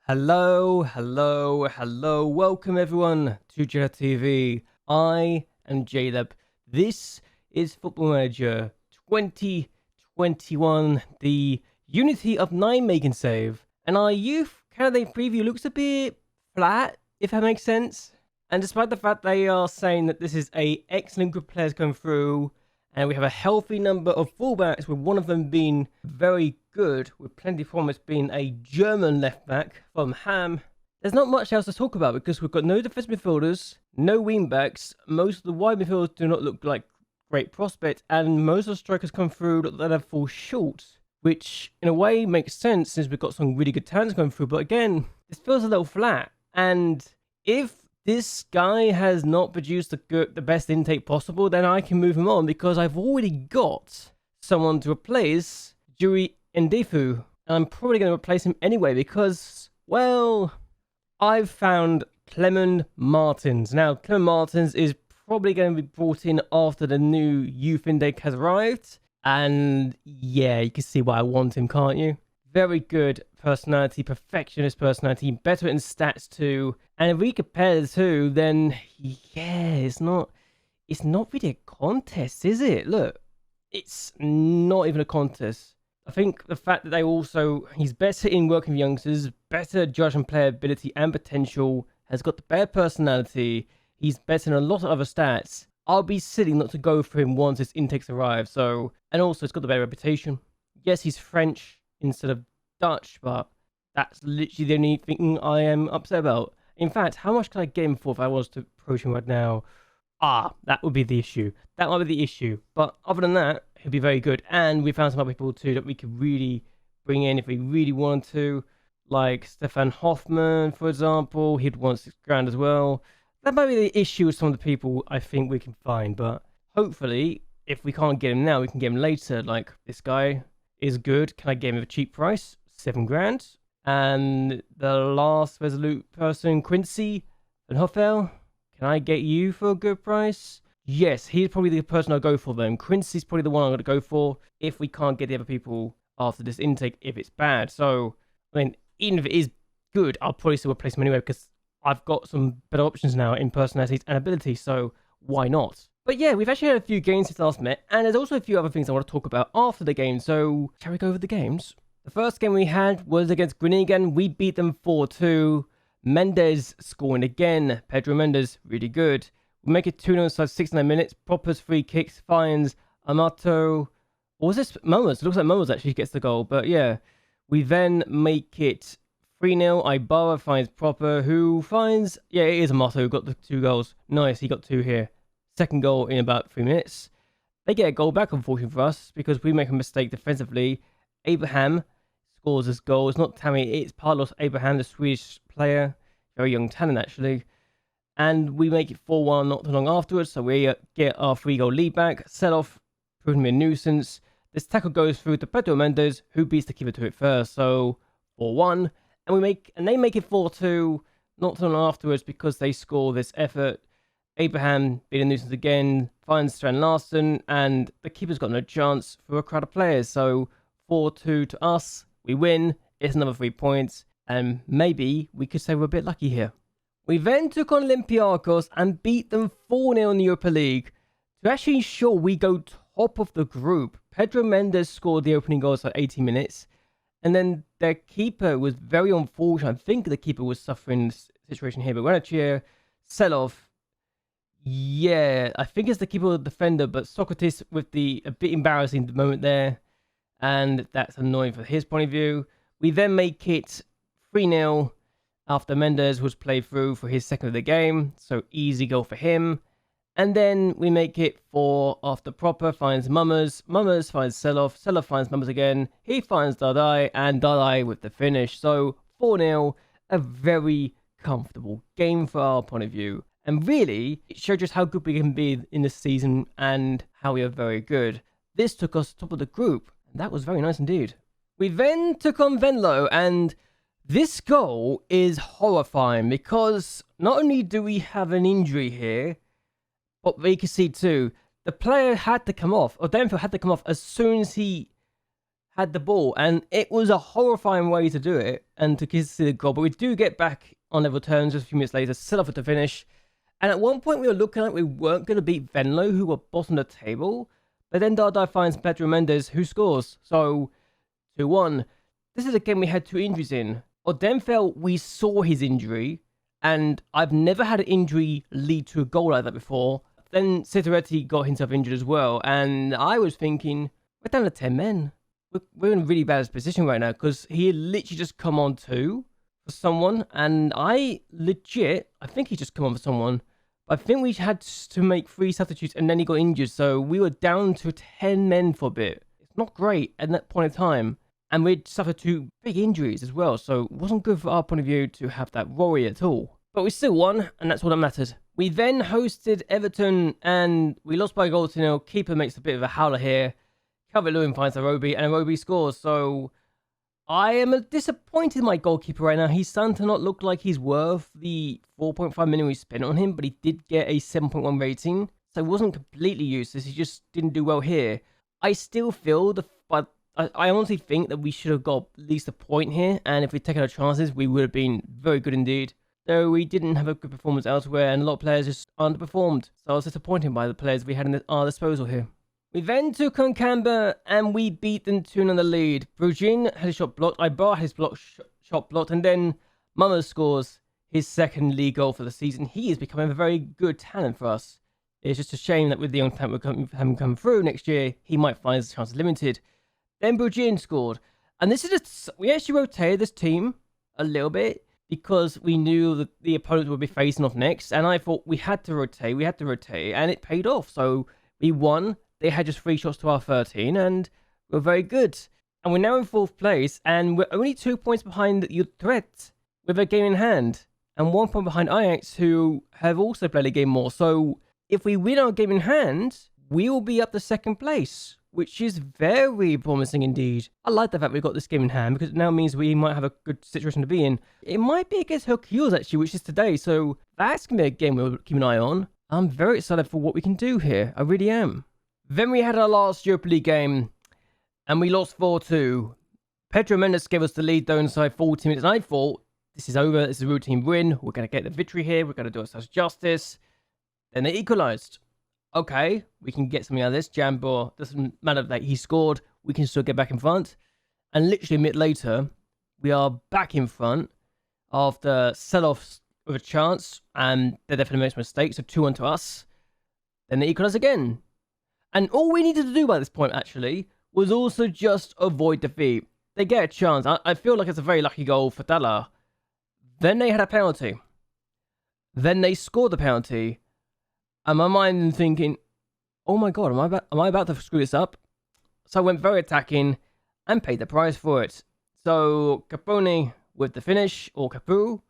Hello. Welcome everyone to JLABTV. I am JLAB. This is Football Manager 2021, the Unity of Nijmegen save. And our youth candidate preview looks a bit flat, if that makes sense. And despite the fact they are saying that this is an excellent group of players going through, and we have a healthy number of fullbacks, with one of them being very good, with plenty of promise being a German left back from Ham. There's not much else to talk about because we've got no defensive midfielders, no wingbacks. Most of the wide midfielders do not look like great prospects, and most of the strikers come through that have fall short, which in a way makes sense since we've got some really good talents going through. But again, this feels a little flat, and if this guy has not produced the best intake possible, then I can move him on because I've already got someone to replace Eredivise, and I'm probably going to replace him anyway because, well, I've found Clement Martins. Now, Clement Martins is probably going to be brought in after the new youth intake has arrived, and yeah, you can see why I want him, can't you? Very good personality, perfectionist personality, better in stats too. And if we compare the two, then yeah, it's not really a contest, is it? Look, it's not even a contest. I think the fact that he's better in working with youngsters, better judging player ability and potential, has got the better personality, he's better in a lot of other stats. I'll be silly not to go for him once his intakes arrive. So, and also it's got the better reputation. Yes, he's French instead of Dutch, but that's literally the only thing I am upset about. In fact, how much can I get him for if I was to approach him right now? That would be the issue. That might be the issue. But other than that, he'll be very good. And we found some other people too that we could really bring in if we really want to. Like Stefan Hoffman, for example. He'd want 6 grand as well. That might be the issue with some of the people I think we can find. But hopefully, if we can't get him now, we can get him later. Like, this guy is good. Can I get him at a cheap price? 7 grand. And the last Resolute person, Quincy and Hoffel, can I get you for a good price? Yes, he's probably the person I'll go for then. Quincy's probably the one I'm going to go for if we can't get the other people after this intake, if it's bad. So, I mean, even if it is good, I'll probably still replace him anyway because I've got some better options now in personalities and abilities, so why not? But yeah, we've actually had a few games since last met, and there's also a few other things I want to talk about after the game, so shall we go over the games? The first game we had was against Groningen. We beat them 4-2. Mendes scoring again. Pedro Mendes, really good. We make it 2-0 inside 69 minutes. Popper's free kicks, finds Amato. Or was this Momos? It looks like Momos actually gets the goal, but yeah. We then make it 3-0. Ibarra finds Proper, who finds... Yeah, it is Amato who got the 2 goals. Nice, he got 2 here. Second goal in about 3 minutes. They get a goal back, unfortunately for us, because we make a mistake defensively. Abraham scores his goal. It's not Tammy, it's Carlos Abraham, the Swedish player. Very young talent, actually. And we make it 4-1 not too long afterwards, so we get our 3-goal lead back. Sell-off, proving to be a nuisance. This tackle goes through to Pedro Mendes, who beats the keeper to it first, so 4-1. And they make it 4-2 not too long afterwards because they score this effort. Abraham, being a nuisance again, finds Strand Larsen, and the keeper's got no chance for a crowd of players, so 4-2 to us, we win, it's another 3 points, and maybe we could say we're a bit lucky here. We then took on Olympiacos and beat them 4-0 in the Europa League to actually ensure we go top of the group. Pedro Mendes scored the opening goals for 80 minutes, and then their keeper was very unfortunate. I think the keeper was suffering this situation here, but we're going to cheer sell-off. Yeah, I think it's the keeper or the defender, but Socrates with a bit embarrassing moment there. And that's annoying for his point of view. We then make it 3-0 after Mendes was played through for his second of the game. So easy goal for him. And then we make it 4 after Proper finds Mummers. Mummers finds Sell-off. Sell-off finds Mummers again. He finds Dardai, and Dardai with the finish. So 4-0, a very comfortable game for our point of view. And really, it showed just how good we can be in this season and how we are very good. This took us top of the group. That was very nice indeed. We then took on Venlo, and this goal is horrifying because not only do we have an injury here, but we can see too, the player had to come off, or Danfield had to come off as soon as he had the ball, and it was a horrifying way to do it and to concede the goal. But we do get back on level terms just a few minutes later, set off at the finish. And at one point, we were looking like we weren't going to beat Venlo, who were bottom of the table. But then Dardai finds Pedro Mendes, who scores. So, 2-1. This is a game we had 2 injuries in. Odenfeld, we saw his injury, and I've never had an injury lead to a goal like that before. Then Sitoretti got himself injured as well, and I was thinking, we're down to 10 men. We're in a really bad position right now, because he had literally just come on 2 for someone, and I think he just come on for someone. I think we had to make 3 substitutes, and then he got injured, so we were down to 10 men for a bit. It's not great at that point in time, and we'd suffered 2 big injuries as well, so it wasn't good for our point of view to have that worry at all. But we still won, and that's all that mattered. We then hosted Everton, and we lost by a goal to 0. Keeper makes a bit of a howler here. Calvert-Lewin finds Arobi, and Arobi scores, so I am disappointed in my goalkeeper right now. He's starting to not look like he's worth the 4.5 million we spent on him, but he did get a 7.1 rating, so it wasn't completely useless. He just didn't do well here. I still feel, I honestly think that we should have got at least a point here, and if we'd taken our chances, we would have been very good indeed. Though we didn't have a good performance elsewhere, and a lot of players just underperformed, so I was disappointed by the players we had at our disposal here. We then took on Canberra, and we beat them 2-0 in the lead. Brugin had his shot blocked, Ibar had his shot blocked, and then Mama scores his 2nd league goal for the season. He is becoming a very good talent for us. It's just a shame that with the young talent we're having come through next year, he might find his chances limited. Then Brugin scored, and this is we actually rotated this team a little bit because we knew that the opponents would be facing off next, and I thought we had to rotate, and it paid off. So we won. They had just 3 shots to our 13, and we're very good. And we're now in 4th place, and we're only 2 points behind Utrecht with a game in hand, and 1 point behind Ajax, who have also played a game more. So if we win our game in hand, we will be up to 2nd place, which is very promising indeed. I like the fact we got this game in hand, because it now means we might have a good situation to be in. It might be against Hercules, actually, which is today, so that's going to be a game we'll keep an eye on. I'm very excited for what we can do here. I really am. Then we had our last Europa League game, and we lost 4-2. Pedro Mendes gave us the lead, though, inside 40 minutes, and I thought, this is over, this is a routine win, we're going to get the victory here, we're going to do ourselves justice. Then they equalised. Okay, we can get something out of this. Jambor, doesn't matter that he scored, we can still get back in front. And literally a minute later, we are back in front after sell-offs with a chance, and they definitely makes mistakes, so 2-1 to us. Then they equalise again. And all we needed to do by this point, actually, was also just avoid defeat. They get a chance. I feel like it's a very lucky goal for Dalla. Then they had a penalty. Then they scored the penalty. And my mind thinking, oh my god, am I about to screw this up? So I went very attacking and paid the price for it. So Capone with the finish, or Capu.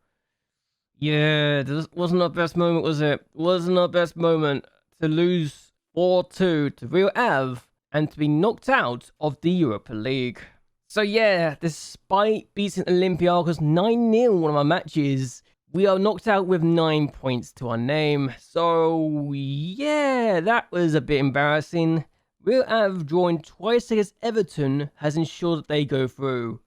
Yeah, this wasn't our best moment, was it? Wasn't our best moment to lose 4-2 to Real Ave and to be knocked out of the Europa League. So yeah, despite beating Olympiacos 9-0 in one of our matches, we are knocked out with 9 points to our name. So yeah, that was a bit embarrassing. Real Ave drawing twice against Everton has ensured that they go through.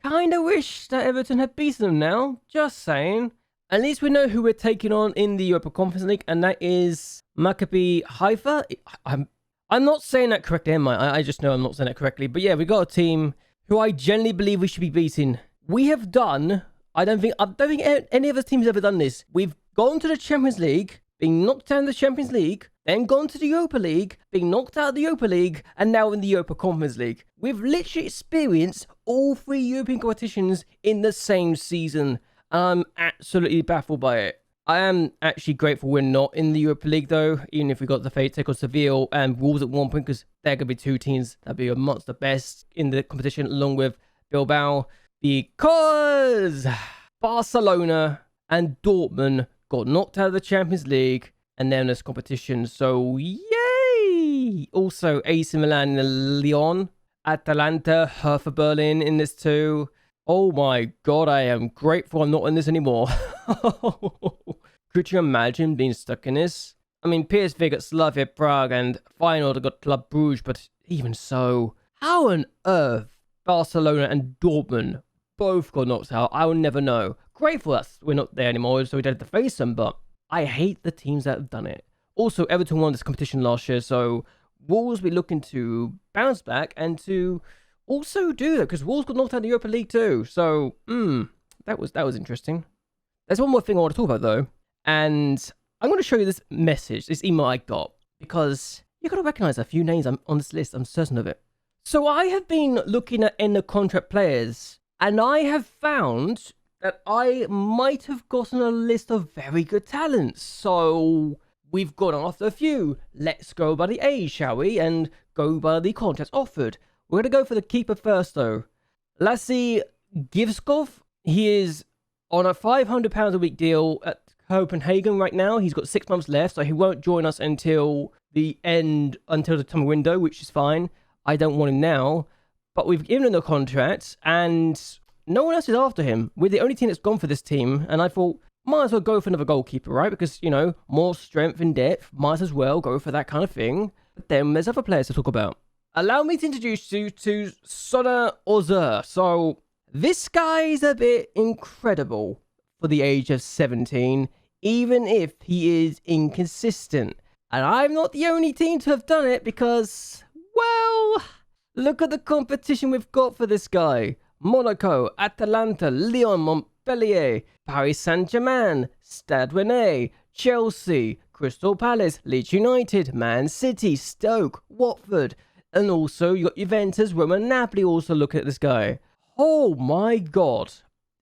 Kinda wish that Everton had beaten them now, just saying. At least we know who we're taking on in the Europa Conference League, and that is Maccabi Haifa. I'm not saying that correctly, am I? I just know I'm not saying that correctly. But yeah, we got a team who I genuinely believe we should be beating. We have done, I don't think any of us teams have ever done this. We've gone to the Champions League, been knocked out in the Champions League, then gone to the Europa League, being knocked out of the Europa League, and now in the Europa Conference League. We've literally experienced all 3 European competitions in the same season. I'm absolutely baffled by it. I am actually grateful we're not in the Europa League, though, even if we got the fate take on Seville and Wolves at 1 point, because they're going to be 2 teams that'll be amongst the best in the competition, along with Bilbao, because Barcelona and Dortmund got knocked out of the Champions League and they're in this competition, so yay! Also, AC Milan and Lyon, Atalanta, Hertha Berlin in this too. Oh my god, I am grateful I'm not in this anymore. Could you imagine being stuck in this? I mean, PSV got Slavia Prague and Feyenoord got Club Brugge, but even so, how on earth Barcelona and Dortmund both got knocked out. I will never know. Grateful that we're not there anymore, so we don't have to face them, but I hate the teams that have done it. Also, Everton won this competition last year, so Wolves will be looking to bounce back and to also do that, because Wolves got knocked out of the Europa League too. So, that was interesting. There's one more thing I want to talk about though, and I'm going to show you this message, this email I got, because you're going to recognize a few names on this list. I'm certain of it. So I have been looking at end of contract players, and I have found that I might have gotten a list of very good talents. So we've gone after a few. Let's go by the age, shall we? And go by the contracts offered. We're going to go for the keeper first, though. Lassie Givskov. He is on a £500 a week deal at Copenhagen right now. He's got 6 months left, so he won't join us until the summer window, which is fine. I don't want him now. But we've given him the contract, and no one else is after him. We're the only team that's gone for this team, and I thought, might as well go for another goalkeeper, right? Because, you know, more strength and depth, might as well go for that kind of thing. But then there's other players to talk about. Allow me to introduce you to Sona Ozer. So, this guy is a bit incredible for the age of 17, even if he is inconsistent. And I'm not the only team to have done it because, well, look at the competition we've got for this guy. Monaco, Atalanta, Lyon, Montpellier, Paris Saint-Germain, Stade Rennais, Chelsea, Crystal Palace, Leeds United, Man City, Stoke, Watford, and also you got Juventus, Roma, Napoli also looking at this guy. Oh my god.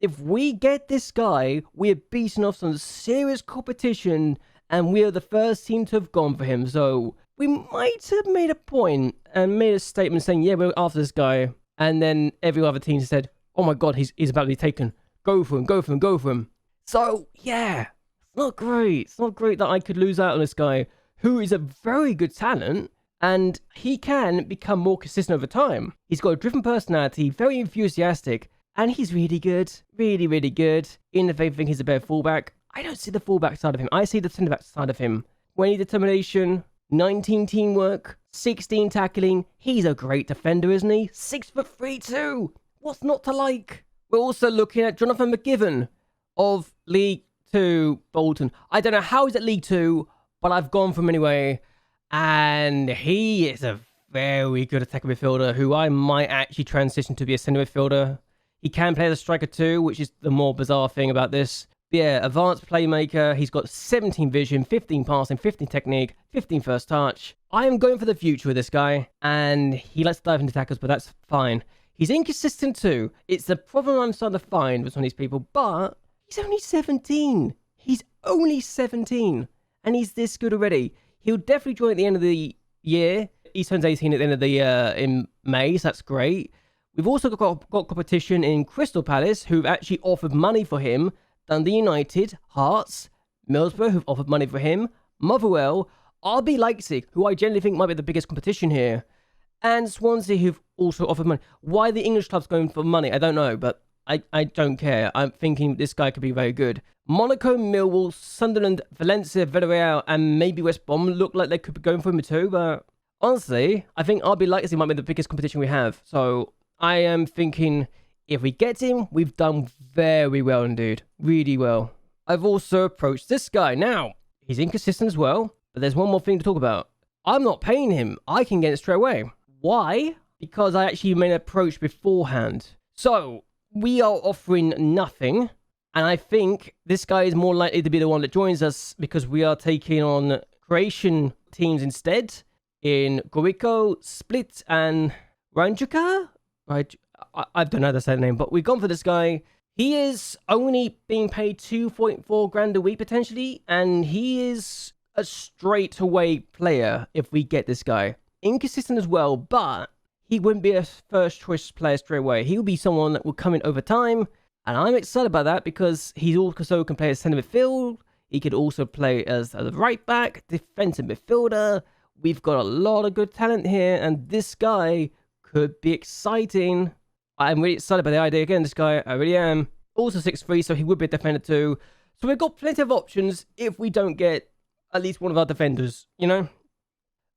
If we get this guy, we are beating off some serious competition, and we are the first team to have gone for him. So we might have made a point and made a statement saying, yeah, we're after this guy. And then every other team said, oh my god, he's about to be taken. Go for him, go for him, go for him. So, yeah, it's not great. It's not great that I could lose out on this guy, who is a very good talent, and he can become more consistent over time. He's got a driven personality, very enthusiastic, and he's really good. Really, really good. Even if they think he's a better fullback, I don't see the fullback side of him. I see the centre-back side of him. 20 determination, 19 teamwork, 16 tackling. He's a great defender, isn't he? 6'3" too. What's not to like? We're also looking at Jonathan McGivern of League 2 Bolton. I don't know how he's at League 2, but I've gone for him anyway. And he is a very good attacking midfielder who I might actually transition to be a centre midfielder. He can play as a striker too, which is the more bizarre thing about this. But yeah, advanced playmaker. He's got 17 vision, 15 passing, 15 technique, 15 first touch. I am going for the future with this guy, and he likes to dive into tackles, but that's fine. He's inconsistent too. It's the problem I'm starting to find with some of these people, but he's only 17. He's only 17, and he's this good already. He'll definitely join at the end of the year. He turns 18 at the end of the year in May, so that's great. We've also got competition in Crystal Palace, who've actually offered money for him. Dundee United, Hearts, Middlesbrough, who've offered money for him. Motherwell, RB Leipzig, who I generally think might be the biggest competition here. And Swansea, who've also offered money. Why the English club's going for money, I don't know, but I don't care. I'm thinking this guy could be very good. Monaco, Millwall, Sunderland, Valencia, Villarreal, and maybe West Brom look like they could be going for him too, but honestly, I think RB Leipzig might be the biggest competition we have. So I am thinking if we get him, we've done very well indeed. Really well. I've also approached this guy. Now, he's inconsistent as well, but there's one more thing to talk about. I'm not paying him. I can get it straight away. Why? Because I actually made an approach beforehand. So, we are offering nothing, and I think this guy is more likely to be the one that joins us because we are taking on Croatian teams instead in Gorico, Split, and Ranjuka? Right, I don't know how to say the name, but we've gone for this guy. He is only being paid 2.4 grand a week potentially, and he is a straightaway player if we get this guy. Inconsistent as well, but he wouldn't be a first choice player straight away. He will be someone that will come in over time, and I'm excited about that because he also can play as centre midfield. He could also play as a right back, defensive midfielder. We've got a lot of good talent here, and this guy could be exciting. I'm really excited about the idea. Again, this guy, I really am. Also 6'3", so he would be a defender too. So we've got plenty of options if we don't get at least one of our defenders, you know?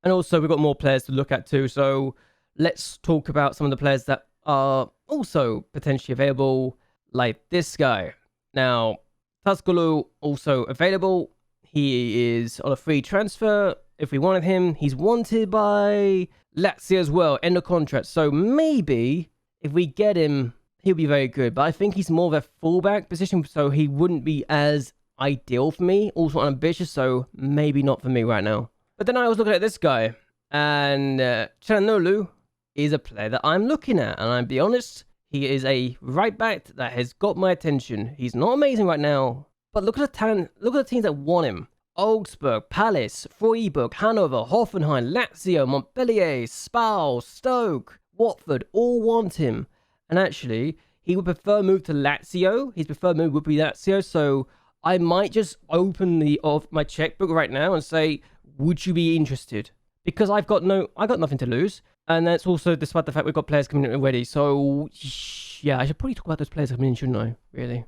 And also, we've got more players to look at too. So let's talk about some of the players that are also potentially available, like this guy. Now, Tuscaloo also available. He is on a free transfer. If we wanted him, he's wanted by Lazio as well, end of contract. So maybe if we get him, he'll be very good. But I think he's more of a fullback position, so he wouldn't be as ideal for me. Also ambitious, so maybe not for me right now. But then I was looking at this guy, and Chanolu is a player that I'm looking at. And I'll be honest, he is a right back that has got my attention. He's not amazing right now, but look at the talent. Look at the teams that want him. Augsburg, Palace, Freiburg, Hanover, Hoffenheim, Lazio, Montpellier, Spal, Stoke, Watford all want him. And actually, he would prefer move to Lazio. His preferred move would be Lazio. So I might just open my checkbook right now and say, would you be interested? Because I got nothing to lose. And that's also despite the fact we've got players coming in already. So yeah, I should probably talk about those players coming in, shouldn't I? Really?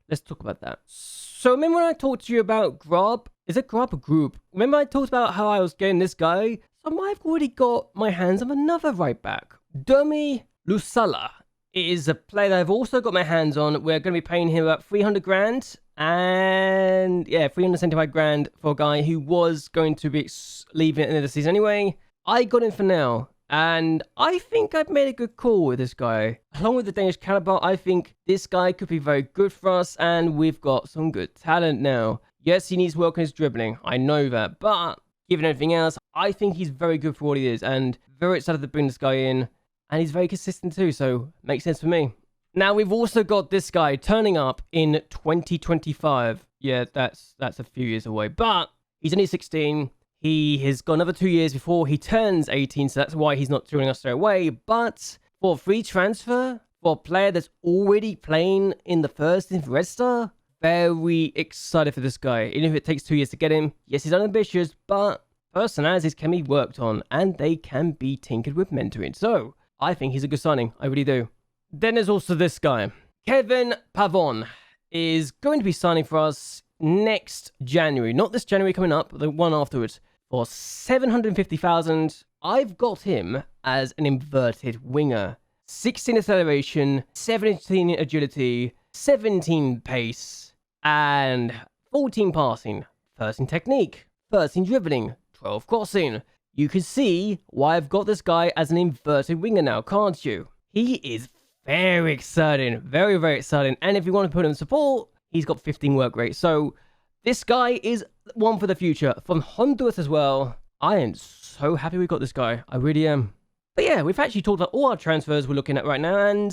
Let's talk about that. So remember when I talked to you about Grub? Is it Grub or Group? Remember I talked about how I was getting this guy? So I've already got my hands on another right back. Domi Lusala is a player that I've also got my hands on. We're going to be paying him about 300 grand. And yeah, 375 grand for a guy who was going to be leaving at the end of the season anyway. I got him for now. And I think I've made a good call with this guy. Along with the Danish counterpart, I think this guy could be very good for us. And we've got some good talent now. Yes, he needs work on his dribbling. I know that. But given everything else, I think he's very good for what he is. And very excited to bring this guy in. And he's very consistent too. So makes sense for me. Now, we've also got this guy turning up in 2025. Yeah, that's a few years away. But he's only 16. He has got another 2 years before he turns 18, so that's why he's not joining us straight away. But for a free transfer, for a player that's already playing in the first team for Red Star, very excited for this guy. Even if it takes 2 years to get him, yes, he's unambitious, but personalities can be worked on, and they can be tinkered with mentoring. So I think he's a good signing. I really do. Then there's also this guy. Kevin Pavon is going to be signing for us next January. Not this January coming up, but the one afterwards. For 750,000, I've got him as an inverted winger. 16 acceleration, 17 agility, 17 pace, and 14 passing, 13 technique, 13 dribbling, 12 crossing. You can see why I've got this guy as an inverted winger now, can't you? He is very exciting, very, very exciting. And if you want to put him in support, he's got 15 work rate. So this guy is one for the future. From Honduras as well. I am so happy we got this guy. I really am. But yeah, we've actually talked about all our transfers we're looking at right now. And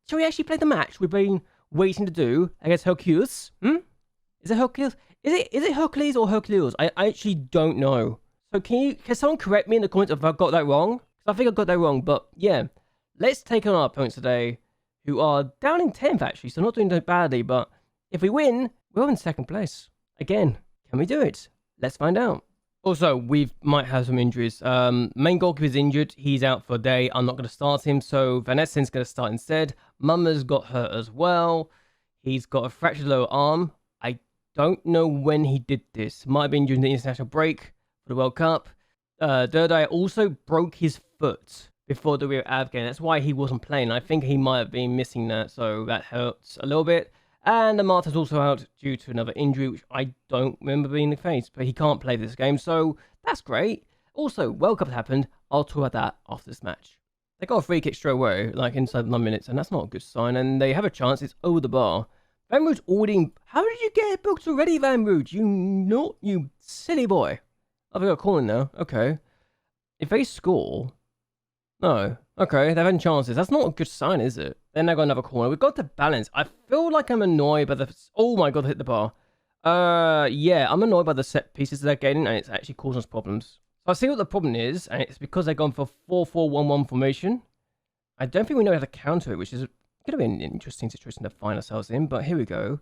shall we actually play the match we've been waiting to do against Hercules? Is it Hercules? Is it Hercules or Hercules? I actually don't know. So can someone correct me in the comments if I got that wrong? Because I think I got that wrong. But yeah, let's take on our opponents today, who are down in 10th actually. So not doing that badly. But if we win, we're in second place. Again, can we do it? Let's find out. Also, we might have some injuries. Main goalkeeper is injured. He's out for a day. I'm not going to start him. So Van Essen's going to start instead. Mummer's got hurt as well. He's got a fractured lower arm. I don't know when he did this. Might have been during the international break for the World Cup. Derdai also broke his foot before the Rio Ave game. That's why he wasn't playing. I think he might have been missing that. So that hurts a little bit. And Amata's also out due to another injury, which I don't remember being the case, but he can't play this game, so that's great. Also, World Cup happened. I'll talk about that after this match. They got a free kick straight away, like inside 9 minutes, and that's not a good sign, and they have a chance. It's over the bar. Van Rood's already... How did you get it booked already, Van Rood? You silly boy. I've got a corner now. Okay. If they score... No. Okay, they're having chances. That's not a good sign, is it? Then they got another corner. We've got to balance. I feel like I'm annoyed by the... Oh my god, I hit the bar. Yeah, I'm annoyed by the set pieces they're getting, and it's actually causing us problems. So I see what the problem is, and it's because they've gone for 4-4-1-1 formation. I don't think we know how to counter it, which is going to be an interesting situation to find ourselves in, but here we go.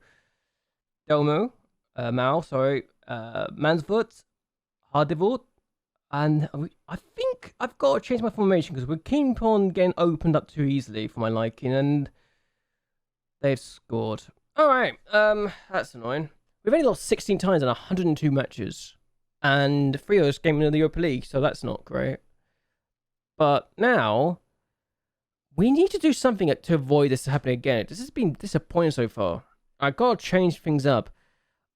Delmo, Mansfoot, Hardivort, and I think I've got to change my formation because we keep on getting opened up too easily for my liking, and they've scored. Alright, that's annoying. We've only lost 16 times in 102 matches, and 3 of those came in the Europa League, so that's not great. But now, We need to do something to avoid this happening again. This has been disappointing so far. I gotta change things up.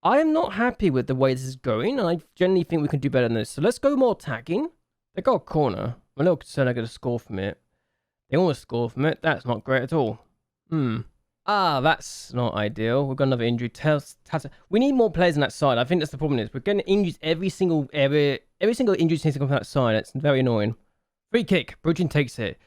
I am not happy with the way this is going, and I generally think we can do better than this. So let's go more attacking. They got a corner. I'm a little concerned I get a score from it. They almost score from it. That's not great at all. That's not ideal. We've got another injury. We need more players on that side. I think that's the problem is we're getting injuries every single injury seems to come from that side. It's very annoying. Free kick. Bruggen takes it.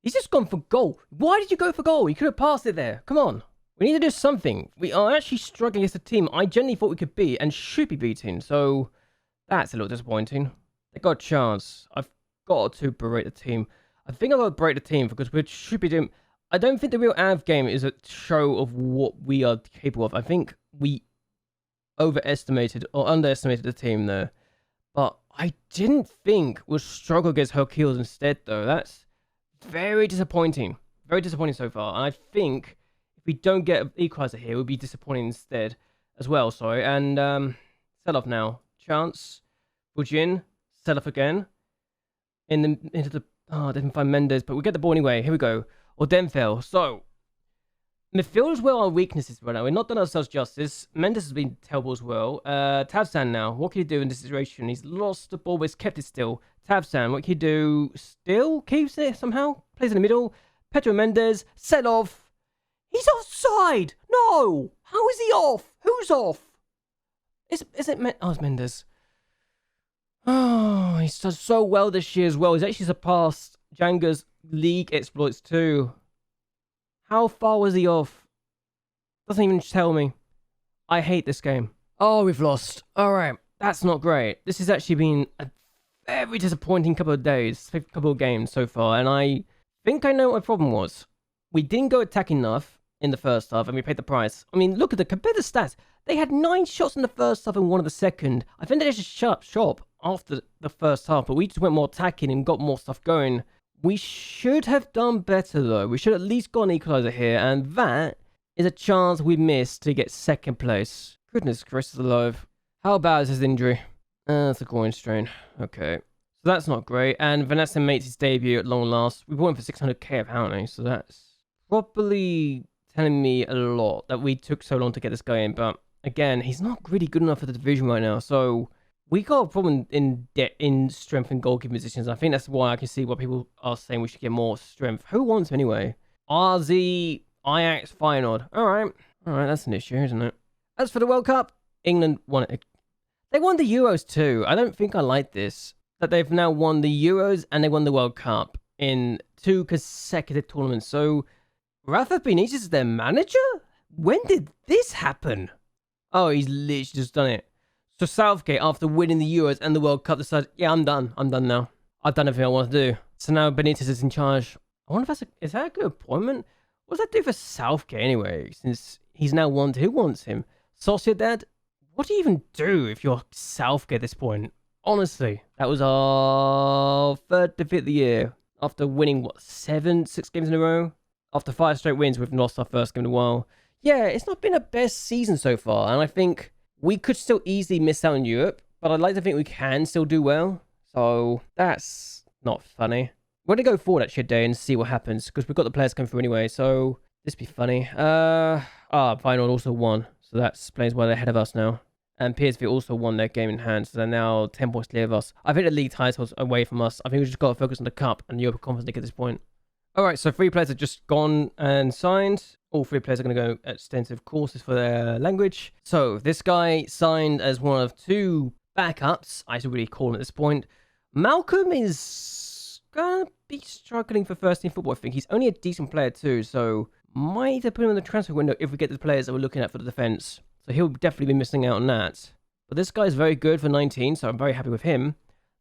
He's just gone for goal. Why did you go for goal? You could have passed it there. Come on. We need to do something. We are actually struggling against a team I genuinely thought we could beat and should be beating. So that's a little disappointing. They got a chance. I've got to berate the team. I think I've got to berate the team because we should be doing... I don't think the real AV game is a show of what we are capable of. I think we overestimated or underestimated the team there. But I didn't think we'll struggle against Hercules instead, though. That's very disappointing. Very disappointing so far. And I think if we don't get an equalizer here, we'll be disappointing instead as well. Sorry. And sell off now. Chance. Bruggen. Sell off again. Into the... Oh, I didn't find Mendes, but we'll get the ball anyway. Here we go. Or Denfeld. So, midfield is where our weaknesses right now. We've not done ourselves justice. Mendes has been terrible as well. Tavsan now. What can he do in this situation? He's lost the ball, but he's kept it still. Tavsan, what can he do? Still keeps it somehow. Plays in the middle. Pedro Mendes. Set off. He's offside. No. How is he off? Who's off? Is it it's Mendes. Oh, he's done so well this year as well. He's actually surpassed Janga's league exploits too. How far was he off? Doesn't even tell me. I hate this game. Oh, we've lost. Alright, that's not great. This has actually been a very disappointing couple of days, couple of games so far, and I think I know what my problem was. We didn't go attack enough in the first half, and we paid the price. I mean, look at compare the stats. They had 9 shots in the first half and 1 in the second. I think they just shut up shop after the first half, but we just went more attacking and got more stuff going. We should have done better, though. We should at least got an equalizer here, and that is a chance we missed to get second place. Goodness gracious alive. How bad is his injury? That's a groin strain. Okay. So that's not great. And Vanessa makes his debut at long last. We bought him for 600k apparently, so that's probably telling me a lot that we took so long to get this guy in. But again, he's not really good enough for the division right now, so... We got a problem in strength and goalkeeping positions. I think that's why I can see why people are saying we should get more strength. Who wants him anyway? RZ, Ajax, Feyenoord. Alright, that's an issue, isn't it? As for the World Cup, England won it. They won the Euros too. I don't think I like this. That they've now won the Euros and they won the World Cup in 2 consecutive tournaments. So, Rafa Benitez is their manager? When did this happen? Oh, he's literally just done it. So Southgate, after winning the Euros and the World Cup, decided, yeah, I'm done. I'm done now. I've done everything I want to do. So now Benitez is in charge. I wonder if is that a good appointment? What does that do for Southgate anyway? Since he's now wanted, who wants him? Sociedad? What do you even do if you're Southgate at this point? Honestly, that was our 3rd defeat of the year. After winning, what, 6 games in a row? After 5 straight wins, we've lost our first game in a while. Yeah, it's not been a best season so far, and I think... We could still easily miss out on Europe, but I'd like to think we can still do well. So that's not funny. We're going to go forward actually a day and see what happens, because we've got the players coming through anyway, so this be funny. Feyenoord also won, so that explains why they're ahead of us now. And PSV also won their game in hand, so they're now 10 points clear of us. I think the league title's away from us. I think we just got to focus on the Cup and the Europa Conference League at this point. Alright, so 3 players have just gone and signed. All 3 players are going to go extensive courses for their language. So, this guy signed as one of 2 backups, I should really call him at this point. Malcolm is going to be struggling for first team football, I think. He's only a decent player too, so might have put him in the transfer window if we get the players that we're looking at for the defence. So, he'll definitely be missing out on that. But this guy's very good for 19, so I'm very happy with him.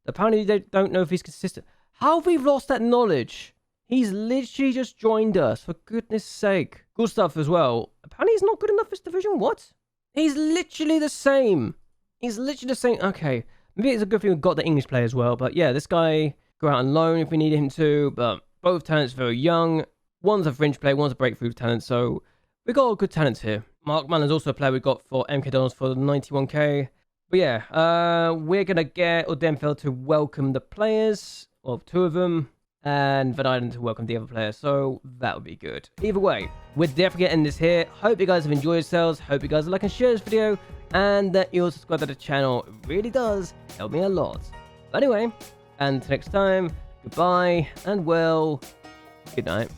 Apparently, they don't know if he's consistent. How have we lost that knowledge? He's literally just joined us, for goodness sake. Good stuff as well. Apparently he's not good enough for this division. What? He's literally the same. He's literally the same. Okay. Maybe it's a good thing we've got the English player as well. But yeah, this guy, go out on loan if we need him to. But both talents very young. One's a fringe player, one's a breakthrough talent. So we got all good talents here. Mark Mann's also a player we got for MK Dons for 91k. But yeah, we're going to get Denfeld to welcome the players. Well, 2 of them. and then I need to welcome the other players, so that would be good. Either way, we're definitely getting this here. Hope you guys have enjoyed yourselves. Hope you guys like and share this video, and that you'll subscribe to the channel. It really does help me a lot. But anyway, until next time, goodbye, and well, good night.